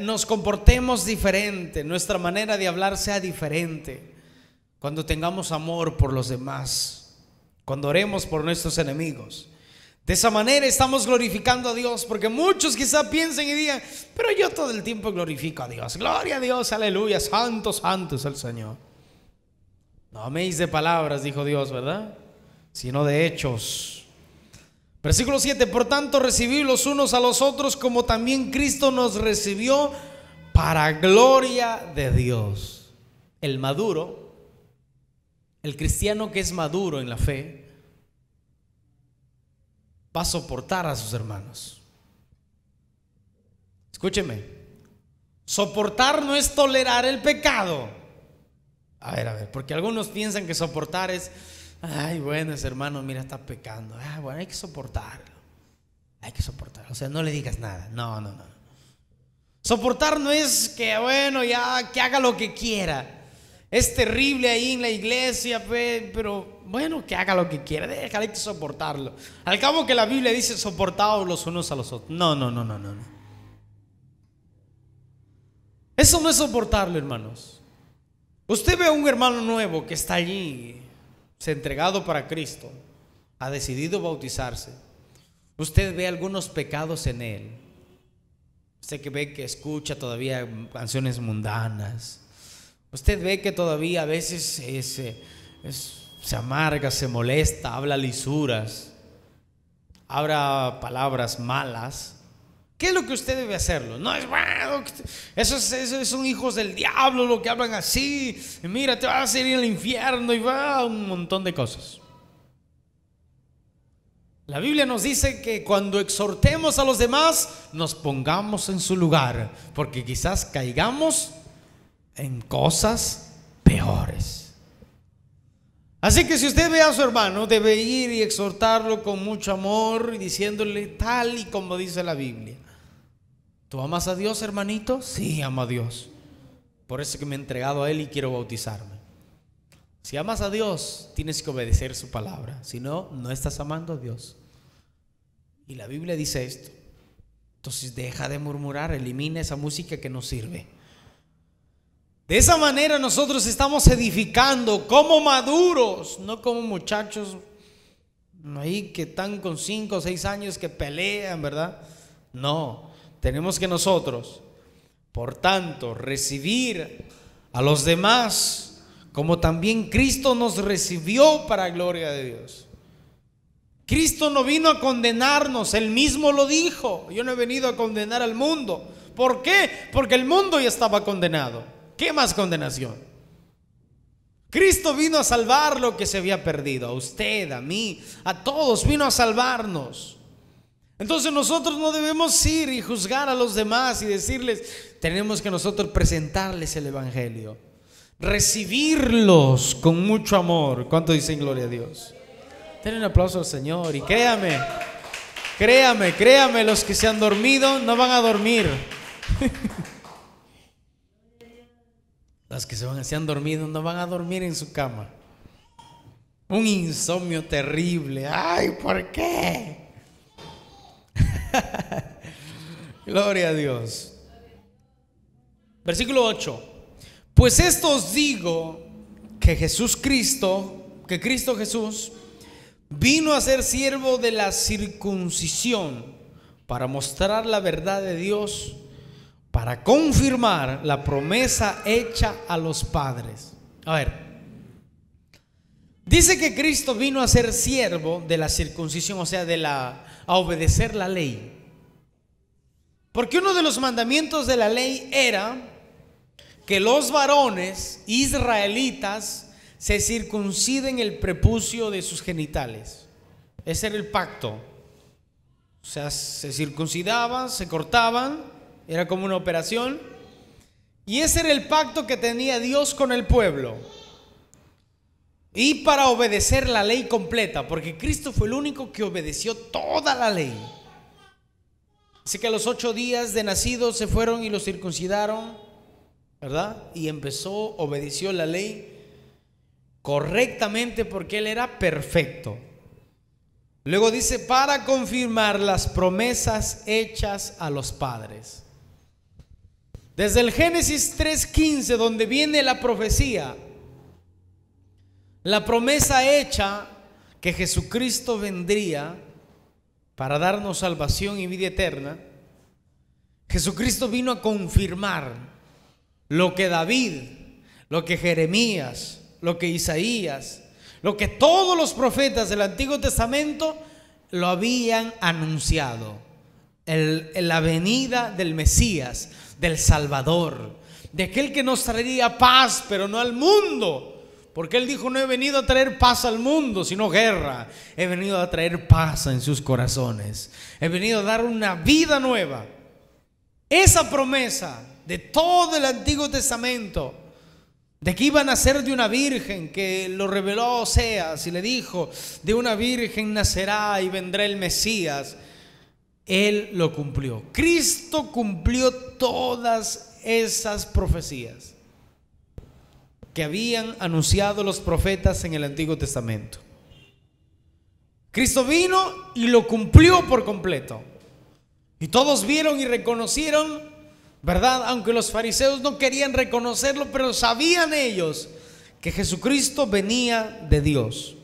Speaker 1: nos comportemos diferente, nuestra manera de hablar sea diferente, cuando tengamos amor por los demás, cuando oremos por nuestros enemigos. De esa manera estamos glorificando a Dios, porque muchos quizá piensen y digan: pero yo todo el tiempo glorifico a Dios, gloria a Dios, aleluya, santo, santo es el Señor. No améis de palabras, dijo Dios, ¿verdad? Sino de hechos. Versículo 7: por tanto, recibid los unos a los otros como también Cristo nos recibió, para gloria de Dios. El maduro, el cristiano que es maduro en la fe va a soportar a sus hermanos. Escúcheme, soportar no es tolerar el pecado. A ver, porque algunos piensan que soportar es, ay, bueno, ese hermano, mira, está pecando. Ah, bueno, hay que soportarlo. Hay que soportarlo. O sea, no le digas nada. No. Soportar no es que, bueno, ya, que haga lo que quiera. Es terrible ahí en la iglesia, pero bueno, que haga lo que quiera. Déjale, hay que soportarlo. Al cabo que la Biblia dice, soportaos los unos a los otros. No. Eso no es soportarlo, hermanos. Usted ve a un hermano nuevo que está allí, se ha entregado para Cristo, ha decidido bautizarse. Usted ve algunos pecados en él. Usted que ve que escucha todavía canciones mundanas. Usted ve que todavía a veces se amarga, se molesta, habla lisuras, habla palabras malas. ¿Qué es lo que usted debe hacerlo? No es bueno, esos son hijos del diablo lo que hablan así. Mira, te vas a ir al infierno y va un montón de cosas. La Biblia nos dice que cuando exhortemos a los demás, nos pongamos en su lugar, porque quizás caigamos en cosas peores. Así que si usted ve a su hermano, debe ir y exhortarlo con mucho amor y diciéndole tal y como dice la Biblia. ¿Tú amas a Dios, hermanito? Sí, amo a Dios. Por eso que me he entregado a Él y quiero bautizarme. Si amas a Dios, tienes que obedecer su palabra. Si no, no estás amando a Dios. Y la Biblia dice esto. Entonces deja de murmurar, elimina esa música que no sirve. De esa manera nosotros estamos edificando como maduros, no como muchachos ahí que están con 5 o 6 años que pelean, ¿verdad? No, tenemos que nosotros, por tanto, recibir a los demás como también Cristo nos recibió para gloria de Dios. Cristo no vino a condenarnos, Él mismo lo dijo. Yo no he venido a condenar al mundo. ¿Por qué? Porque el mundo ya estaba condenado. ¿Qué más condenación? Cristo vino a salvar lo que se había perdido. A usted, a mí, a todos vino a salvarnos. Entonces nosotros no debemos ir y juzgar a los demás y decirles, tenemos que nosotros presentarles el evangelio, recibirlos con mucho amor. ¿Cuánto dicen gloria a Dios? Denle un aplauso al Señor y créame, los que se han dormido no van a dormir. Los que se han dormido no van a dormir en su cama. Un insomnio terrible. Ay, ¿por qué? Gloria a Dios. Versículo 8. Pues esto os digo, que Cristo Jesús vino a ser siervo de la circuncisión para mostrar la verdad de Dios, para confirmar la promesa hecha a los padres. A ver, dice que Cristo vino a ser siervo de la circuncisión, o sea, a obedecer la ley. Porque uno de los mandamientos de la ley era que los varones israelitas se circunciden el prepucio de sus genitales. Ese era el pacto. O sea, se circuncidaban, se cortaban. Era como una operación. Y ese era el pacto que tenía Dios con el pueblo. Y para obedecer la ley completa, porque Cristo fue el único que obedeció toda la ley. Así que a los 8 días de nacido se fueron y lo circuncidaron, ¿verdad? Y obedeció la ley correctamente porque Él era perfecto. Luego dice, para confirmar las promesas hechas a los padres. Desde el Génesis 3:15, donde viene la profecía, la promesa hecha que Jesucristo vendría para darnos salvación y vida eterna. Jesucristo vino a confirmar lo que David, lo que Jeremías, lo que Isaías, lo que todos los profetas del Antiguo Testamento lo habían anunciado. La venida del Mesías, del Salvador, de aquel que nos traería paz, pero no al mundo, Porque Él dijo: no he venido a traer paz al mundo, sino guerra. He venido a traer paz en sus corazones. He venido a dar una vida nueva. Esa promesa de todo el Antiguo Testamento, de que iba a nacer de una virgen, que lo reveló Oseas y le dijo: de una virgen nacerá y vendrá el Mesías. Él lo cumplió. Cristo cumplió todas esas profecías que habían anunciado los profetas en el Antiguo Testamento. Cristo vino y lo cumplió por completo. Y todos vieron y reconocieron, ¿verdad? Aunque los fariseos no querían reconocerlo, pero sabían ellos que Jesucristo venía de Dios.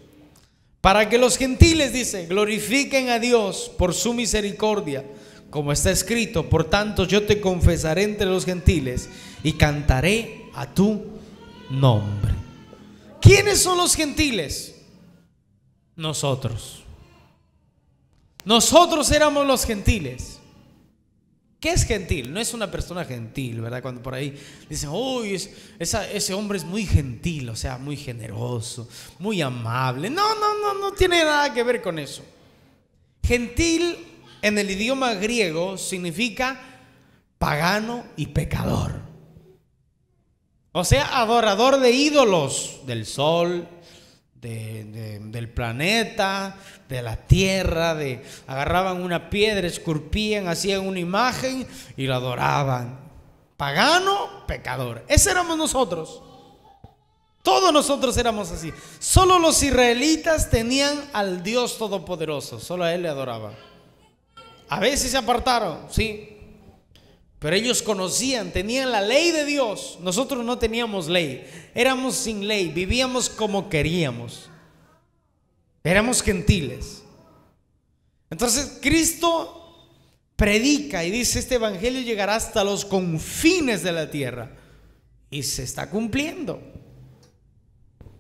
Speaker 1: Para que los gentiles, dice, glorifiquen a Dios por su misericordia, como está escrito: por tanto yo te confesaré entre los gentiles y cantaré a tu nombre. ¿Quiénes son los gentiles? Nosotros. Nosotros éramos los gentiles. ¿Qué es gentil? No es una persona gentil, ¿verdad? Cuando por ahí dicen: uy, ese hombre es muy gentil, o sea, muy generoso, muy amable. No tiene nada que ver con eso. Gentil en el idioma griego significa pagano y pecador. O sea, adorador de ídolos, del sol, del planeta, de la tierra. Agarraban una piedra, esculpían, hacían una imagen y la adoraban. Pagano, pecador. Ese éramos nosotros. Todos nosotros éramos así. Solo los israelitas tenían al Dios Todopoderoso, solo a Él le adoraban. A veces se apartaron, sí, pero ellos conocían, tenían la ley de Dios. Nosotros no teníamos ley, éramos sin ley, vivíamos como queríamos, éramos gentiles. Entonces Cristo predica y dice: este evangelio llegará hasta los confines de la tierra, y se está cumpliendo.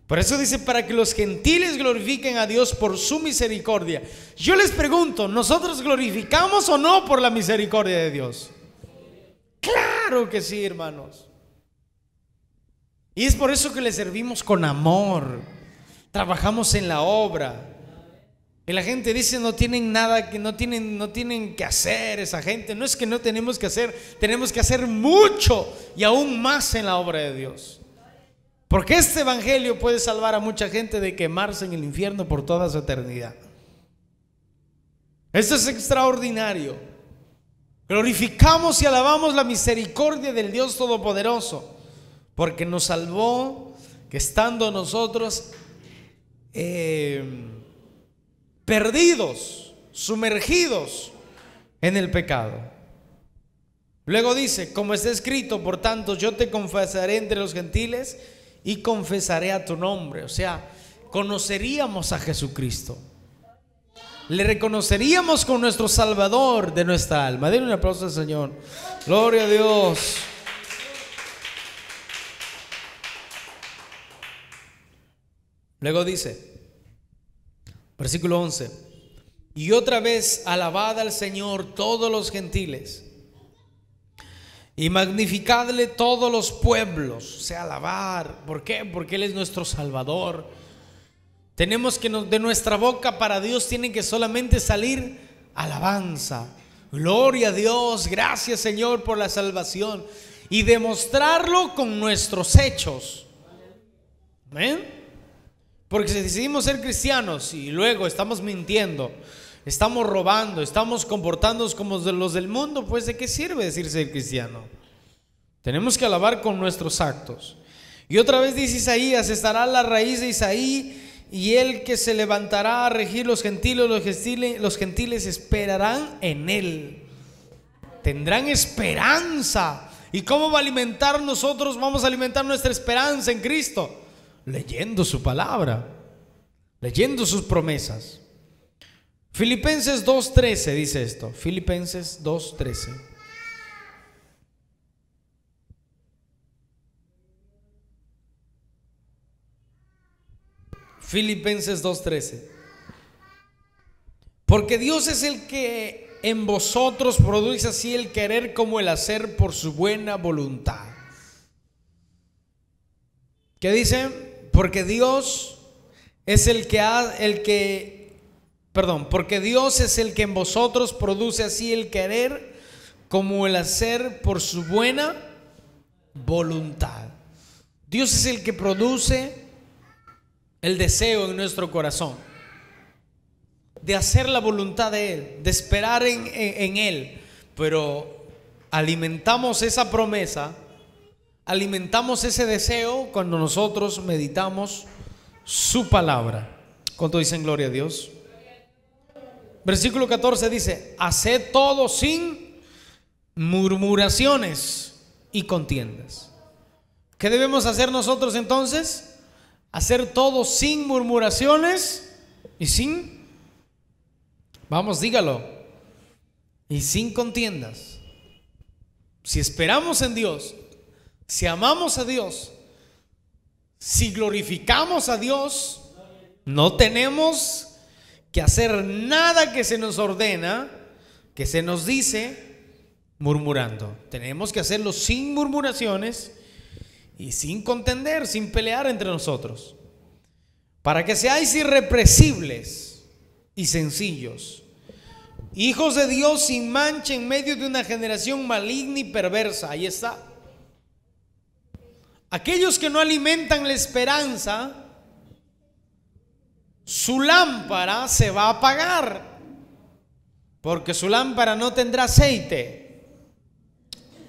Speaker 1: Por eso dice: para que los gentiles glorifiquen a Dios por su misericordia. Yo les pregunto: ¿nosotros glorificamos o no por la misericordia de Dios? Claro que sí, hermanos. Y es por eso que le servimos con amor, trabajamos en la obra. Y la gente dice: no tienen nada, que no tienen que hacer esa gente. No es que no tenemos que hacer, tenemos que hacer mucho y aún más en la obra de Dios. Porque este evangelio puede salvar a mucha gente de quemarse en el infierno por toda su eternidad. Esto es extraordinario. Glorificamos y alabamos la misericordia del Dios Todopoderoso, porque nos salvó, que estando nosotros perdidos, sumergidos en el pecado. Luego dice: como está escrito, por tanto yo te confesaré entre los gentiles y confesaré a tu nombre. O sea, conoceríamos a Jesucristo, le reconoceríamos como nuestro Salvador de nuestra alma. Denle un aplauso al Señor. Gloria a Dios. Luego dice, versículo 11: y otra vez alabad al Señor todos los gentiles y magnificadle todos los pueblos. O sea, alabar. ¿Por qué? Porque Él es nuestro Salvador. Tenemos que de nuestra boca para Dios tiene que solamente salir alabanza. Gloria a Dios, gracias Señor por la salvación. Y demostrarlo con nuestros hechos. ¿Amén? Porque si decidimos ser cristianos y luego estamos mintiendo, estamos robando, estamos comportándonos como los del mundo, pues ¿de qué sirve decir ser cristiano? Tenemos que alabar con nuestros actos. Y otra vez dice Isaías: estará la raíz de Isaí, y el que se levantará a regir los gentiles esperarán en él. Tendrán esperanza. ¿Y cómo va a alimentar nosotros? Vamos a alimentar nuestra esperanza en Cristo, leyendo su palabra, leyendo sus promesas. Filipenses 2:13 dice esto. Filipenses 2:13. Filipenses 2:13. Porque Dios es el que en vosotros produce así el querer como el hacer por su buena voluntad. ¿Qué dice? porque Dios es porque Dios es el que en vosotros produce así el querer como el hacer por su buena voluntad. Dios es el que produce el deseo en nuestro corazón de hacer la voluntad de Él, de esperar en Él. Pero alimentamos esa promesa, alimentamos ese deseo cuando nosotros meditamos su palabra. ¿Cuánto dicen gloria a Dios? Versículo 14 dice: haced todo sin murmuraciones y contiendas. ¿Qué debemos hacer nosotros entonces? Hacer todo sin murmuraciones y sin, vamos, dígalo, y sin contiendas. Si esperamos en Dios, si amamos a Dios, si glorificamos a Dios, no tenemos que hacer nada que se nos ordena, que se nos dice, murmurando. Tenemos que hacerlo sin murmuraciones y sin contender, sin pelear entre nosotros, para que seáis irreprensibles y sencillos, hijos de Dios sin mancha en medio de una generación maligna y perversa. Ahí está. Aquellos que no alimentan la esperanza, su lámpara se va a apagar, porque su lámpara no tendrá aceite,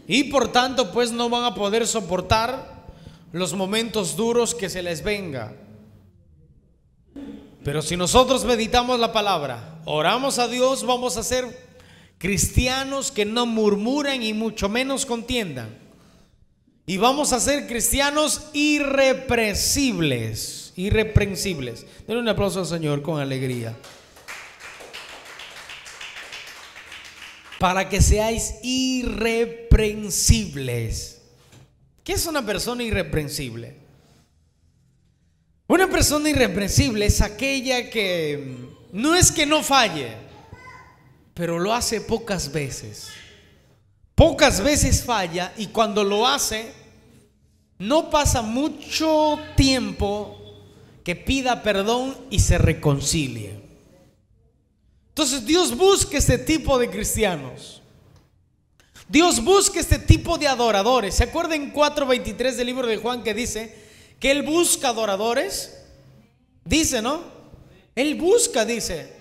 Speaker 1: y por tanto pues no van a poder soportar los momentos duros que se les venga. Pero si nosotros meditamos la palabra, oramos a Dios, vamos a ser cristianos que no murmuran y mucho menos contiendan, y vamos a ser cristianos irreprensibles. Denle un aplauso al Señor con alegría. Para que seáis irreprensibles. ¿Qué es una persona irreprensible? Una persona irreprensible es aquella que no es que no falle, pero lo hace pocas veces. Pocas veces falla, y cuando lo hace, no pasa mucho tiempo que pida perdón y se reconcilie. Entonces Dios busca este tipo de cristianos. Dios busca este tipo de adoradores. ¿Se acuerdan en 4:23 del libro de Juan que dice que Él busca adoradores? Dice, ¿no? Él busca, dice.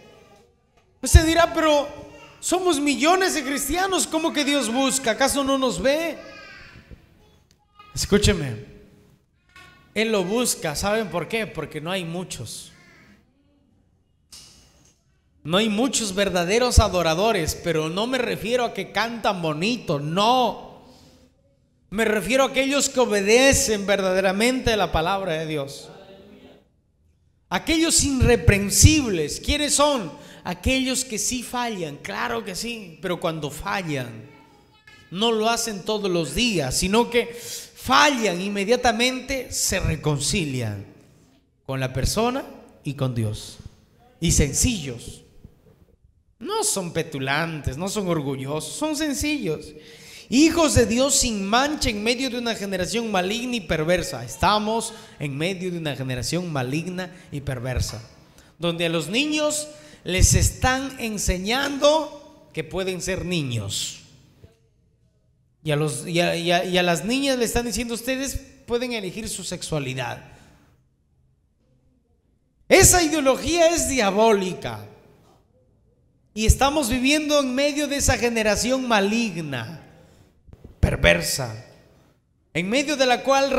Speaker 1: Usted dirá, pero somos millones de cristianos, ¿cómo que Dios busca? ¿Acaso no nos ve? Escúcheme, Él lo busca. ¿Saben por qué? Porque no hay muchos. No hay muchos verdaderos adoradores, pero no me refiero a que cantan bonito, no. Me refiero a aquellos que obedecen verdaderamente la palabra de Dios. Aquellos irreprensibles. ¿Quiénes son? Aquellos que sí fallan, claro que sí, pero cuando fallan, no lo hacen todos los días, sino que fallan inmediatamente, se reconcilian con la persona y con Dios. Y sencillos. No son petulantes, no son orgullosos, son sencillos. Hijos de Dios sin mancha en medio de una generación maligna y perversa. Estamos en medio de una generación maligna y perversa, donde a los niños les están enseñando que pueden ser niños. Y a las niñas le están diciendo: ustedes pueden elegir su sexualidad. Esa ideología es diabólica. Y estamos viviendo en medio de esa generación maligna, perversa, en medio de la cual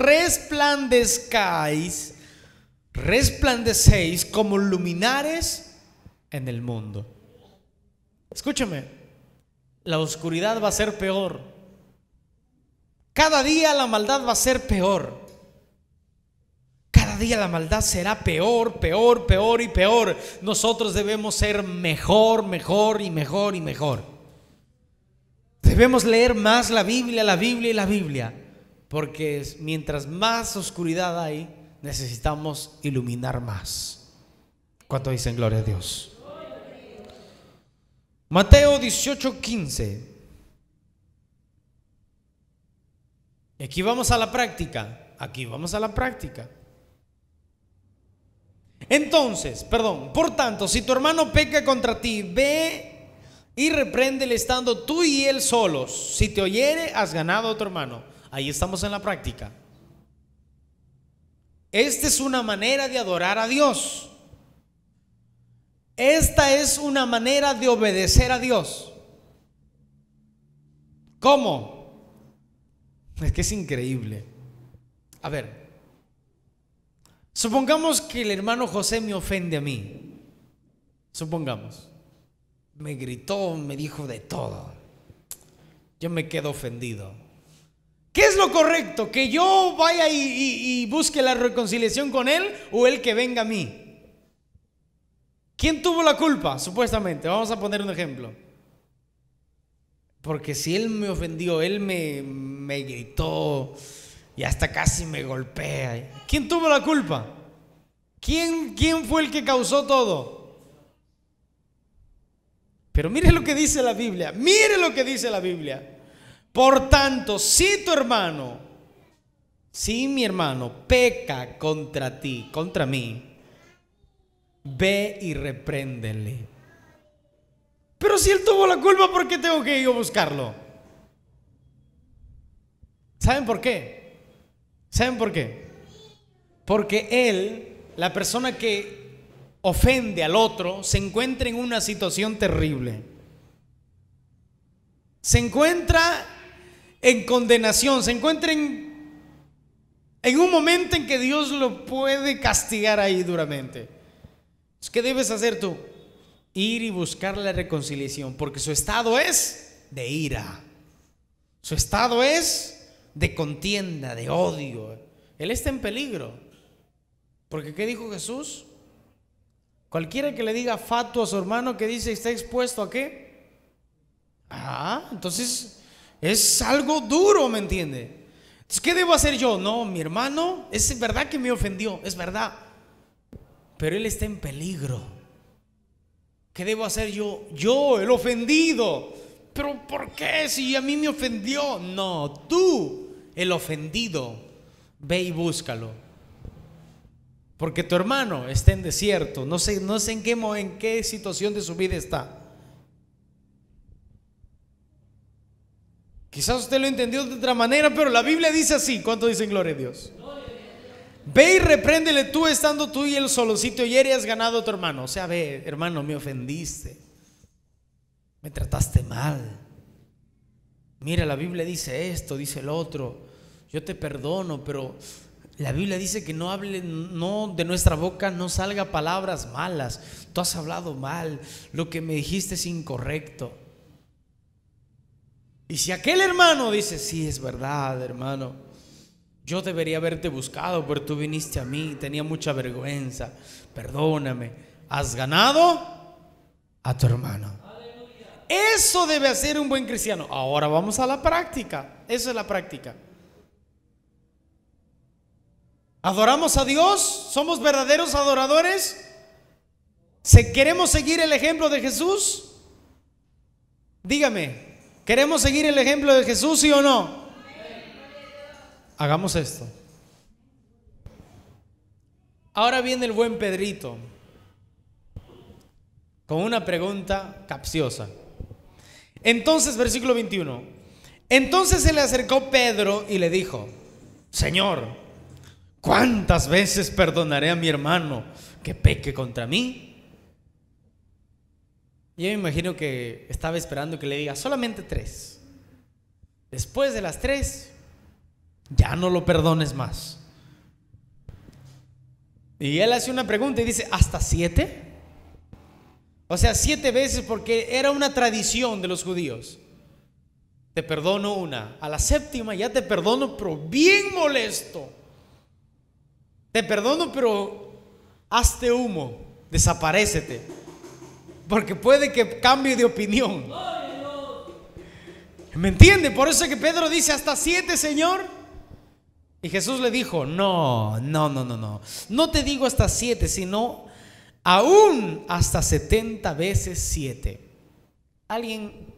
Speaker 1: resplandecéis como luminares en el mundo. Escúchame, la oscuridad va a ser peor. Cada día la maldad va a ser peor. Cada día la maldad será peor, peor, peor y peor. Nosotros debemos ser mejor, mejor y mejor y mejor. Debemos leer más la Biblia y la Biblia, porque mientras más oscuridad hay, necesitamos iluminar más. ¿Cuánto dicen gloria a Dios? Mateo 18:15. Y aquí vamos a la práctica. Entonces, por tanto, si tu hermano peca contra ti, ve y repréndele estando tú y él solos. Si te oyere, has ganado a tu hermano. Ahí estamos en la práctica. Esta es una manera de adorar a Dios. Esta es una manera de obedecer a Dios. ¿Cómo? Es que es increíble. A ver, supongamos que el hermano José me ofende a mí. Supongamos. Me gritó, me dijo de todo. Yo me quedo ofendido. ¿Qué es lo correcto? ¿Que yo vaya y busque la reconciliación con él o él que venga a mí? ¿Quién tuvo la culpa? Supuestamente, vamos a poner un ejemplo. Porque si él me ofendió, él me gritó y hasta casi me golpea. ¿Quién tuvo la culpa? ¿Quién fue el que causó todo? Pero mire lo que dice la Biblia. Mire lo que dice la Biblia. Por tanto, si mi hermano peca contra ti, contra mí, ve y repréndele. Pero si él tuvo la culpa, ¿por qué tengo que ir a buscarlo? ¿Saben por qué? ¿Saben por qué? Porque él, la persona que ofende al otro, se encuentra en una situación terrible. Se encuentra en condenación, se encuentra en un momento en que Dios lo puede castigar ahí duramente. ¿Qué debes hacer tú? Ir y buscar la reconciliación, porque su estado es de ira, su estado es de contienda, de odio. Él está en peligro, porque ¿qué dijo Jesús? Cualquiera que le diga fatuo a su hermano, que dice, está expuesto a ¿qué? Entonces es algo duro, ¿me entiende? Entonces, ¿qué debo hacer yo? No, mi hermano, es verdad que me ofendió, es verdad, pero él está en peligro. ¿Qué debo hacer yo? Yo, el ofendido. ¿Pero por qué? Si a mí me ofendió. No, tú, el ofendido, ve y búscalo. Porque tu hermano está en desierto. No sé en qué situación de su vida está. Quizás usted lo entendió de otra manera, pero la Biblia dice así. ¿Cuánto dicen gloria a Dios? Ve y repréndele tú estando tú y él solo. Si te oyere, has ganado a tu hermano. O sea, ve, hermano, me ofendiste, me trataste mal. Mira, la Biblia dice esto, dice el otro. Yo te perdono, pero la Biblia dice que no de nuestra boca no salga palabras malas. Tú has hablado mal, lo que me dijiste es incorrecto. Y si aquel hermano dice, sí, es verdad, hermano, yo debería haberte buscado, pero tú viniste a mí, tenía mucha vergüenza, perdóname, has ganado a tu hermano. Eso debe hacer un buen cristiano. Ahora vamos a la práctica. Eso es la práctica. ¿Adoramos a Dios? ¿Somos verdaderos adoradores? ¿Queremos seguir el ejemplo de Jesús? Dígame, ¿queremos seguir el ejemplo de Jesús, sí o no? Hagamos esto. Ahora viene el buen Pedrito con una pregunta capciosa. Entonces, versículo 21. Entonces se le acercó Pedro y le dijo: Señor, ¿cuántas veces perdonaré a mi hermano que peque contra mí? Yo me imagino que estaba esperando que le diga solamente 3. Después de las 3, ya no lo perdones más. Y él hace una pregunta y dice: ¿hasta 7? O sea, 7 veces, porque era una tradición de los judíos. Te perdono una, a la 7ª ya te perdono, pero bien molesto. Te perdono, pero hazte humo, desaparécete, porque puede que cambie de opinión. ¿Me entiende? Por eso es que Pedro dice: ¿hasta 7, Señor? Y Jesús le dijo: no te digo hasta 7, sino aún hasta 70 veces 7. Alguien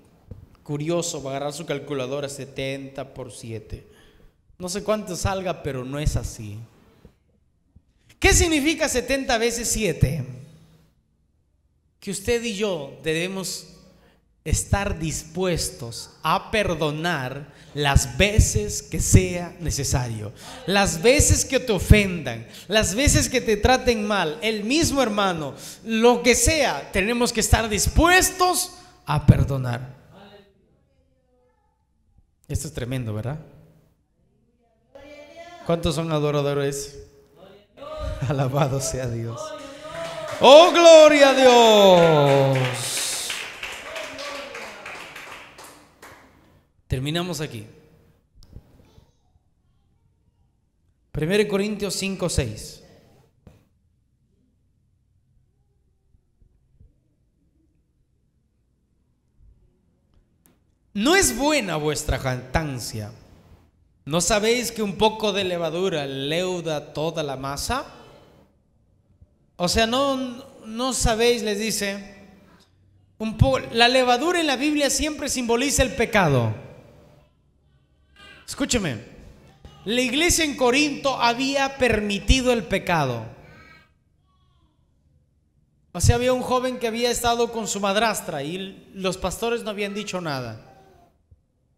Speaker 1: curioso va a agarrar su calculadora. 70 por 7, no sé cuánto salga, pero no es así. ¿Qué significa 70 veces 7? Que usted y yo debemos estar dispuestos a perdonar las veces que sea necesario, las veces que te ofendan, las veces que te traten mal, el mismo hermano, lo que sea, tenemos que estar dispuestos a perdonar. Esto es tremendo, ¿verdad? ¿Cuántos son adoradores? Alabado sea Dios. ¡Oh, gloria a Dios! Terminamos aquí. 1 Corintios 5, 6. No es buena vuestra jactancia. ¿No sabéis que un poco de levadura leuda toda la masa? O sea, no sabéis, les dice, la levadura en la Biblia siempre simboliza el pecado. Escúcheme, la iglesia en Corinto había permitido el pecado. O sea, había un joven que había estado con su madrastra y los pastores no habían dicho nada.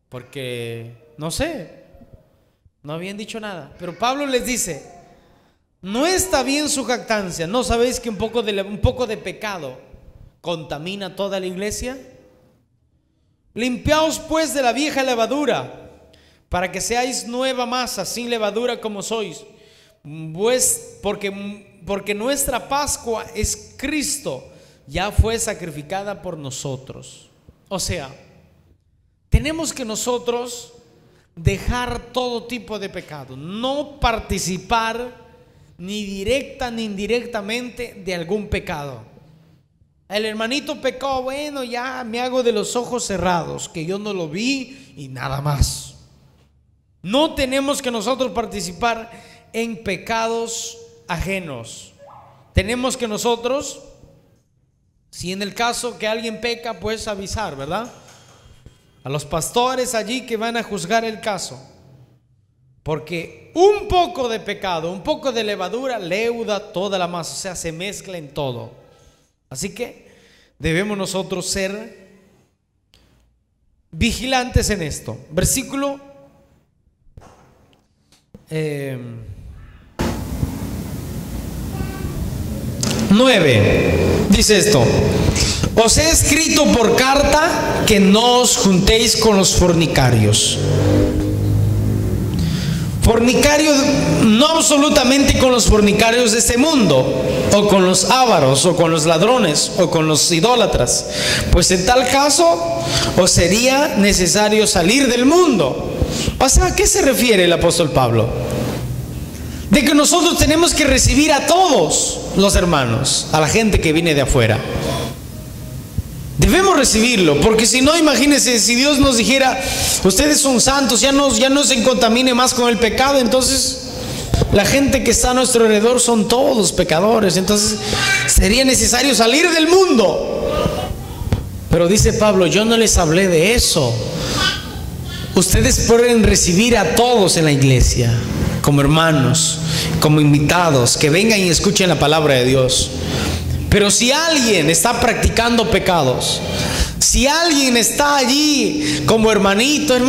Speaker 1: Porque, no sé, no habían dicho nada. Pero Pablo les dice, no está bien su jactancia. ¿No sabéis que un poco de pecado contamina toda la iglesia? Limpiaos pues de la vieja levadura, para que seáis nueva masa, sin levadura como sois, pues porque nuestra Pascua es Cristo, ya fue sacrificada por nosotros. O sea, tenemos que nosotros dejar todo tipo de pecado, no participar ni directa ni indirectamente de algún pecado. El hermanito pecó, bueno, ya me hago de los ojos cerrados, que yo no lo vi y nada más. No tenemos que nosotros participar en pecados ajenos. Tenemos que nosotros, si en el caso que alguien peca, pues avisar, ¿verdad? A los pastores allí que van a juzgar el caso. Porque un poco de pecado, un poco de levadura leuda toda la masa, o sea, se mezcla en todo. Así que debemos nosotros ser vigilantes en esto. Versículo 9 dice esto: os he escrito por carta que no os juntéis con los fornicarios. Fornicario, no absolutamente con los fornicarios de este mundo, o con los ávaros, o con los ladrones, o con los idólatras, pues en tal caso os sería necesario salir del mundo. O sea, ¿a qué se refiere el apóstol Pablo? De que nosotros tenemos que recibir a todos los hermanos, a la gente que viene de afuera. Debemos recibirlo, porque si no, imagínense, si Dios nos dijera, ustedes son santos, ya no se contamine más con el pecado, entonces la gente que está a nuestro alrededor son todos pecadores, entonces sería necesario salir del mundo. Pero dice Pablo, yo no les hablé de eso. Ustedes pueden recibir a todos en la iglesia, como hermanos, como invitados, que vengan y escuchen la palabra de Dios. Pero si alguien está practicando pecados, si alguien está allí como hermanito,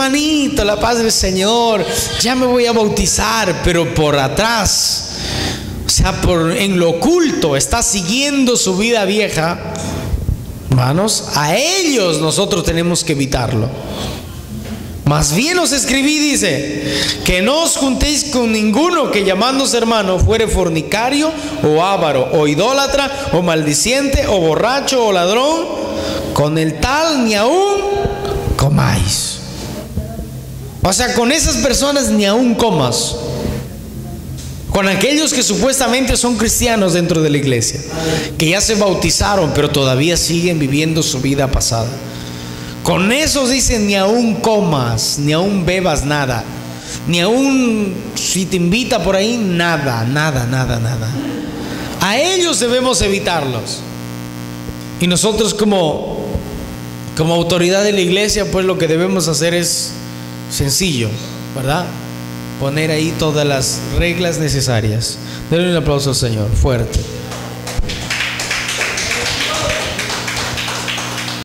Speaker 1: la paz del Señor, ya me voy a bautizar, pero por atrás, o sea, en lo oculto, está siguiendo su vida vieja, hermanos, a ellos nosotros tenemos que evitarlo. Más bien os escribí, dice, que no os juntéis con ninguno que llamándose hermano fuere fornicario o avaro o idólatra o maldiciente o borracho o ladrón, con el tal ni aún comáis. O sea, con esas personas ni aún comas. Con aquellos que supuestamente son cristianos dentro de la iglesia, que ya se bautizaron pero todavía siguen viviendo su vida pasada. Con esos dicen, ni aún comas, ni aún bebas nada, ni aún si te invita por ahí, nada. A ellos debemos evitarlos. Y nosotros como Como autoridad de la iglesia, pues lo que debemos hacer es sencillo, ¿verdad? poner ahí todas las reglas necesarias. Denle un aplauso al Señor, fuerte.